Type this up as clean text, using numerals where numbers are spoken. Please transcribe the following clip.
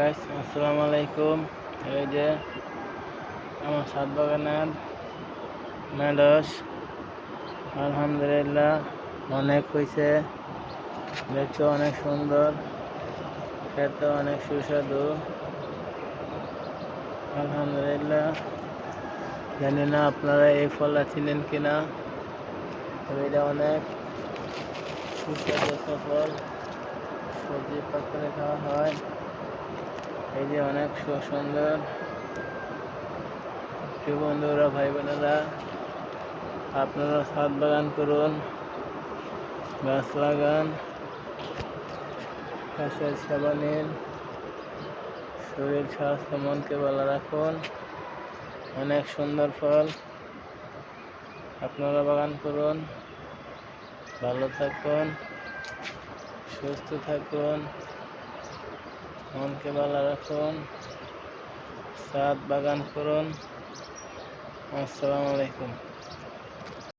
Guys, আসসালামু আলাইকুম। এই যে আমার ছাদ বাগানের ঢেঁড়স আলহামদুলিল্লাহ অনেক হয়েছে, দেখতে অনেক সুন্দর, খেতে অনেক সুস্বাদু আলহামদুলিল্লাহ। জানি না আপনারা এই ফলটা চিনেন কিনা, তবে এটা অনেক সুস্বাদু একটা ফল, সবজি পাক করে খাওয়া হয়। এই যে অনেক সুন্দর। প্রিয় বন্ধুরা, ভাই বোনেরা, আপনারা ছাদ বাগান করুন, গাছ লাগান, গাছের সেবা নিন, শরীর স্বাস্থ্য মনকে ভালো রাখুন। অনেক সুন্দর ফল, আপনারা বাগান করুন, ভালো থাকুন, সুস্থ থাকুন, মনকে ভালো রাখুন, ছাদ বাগান করুন। আসসালামু আলাইকুম।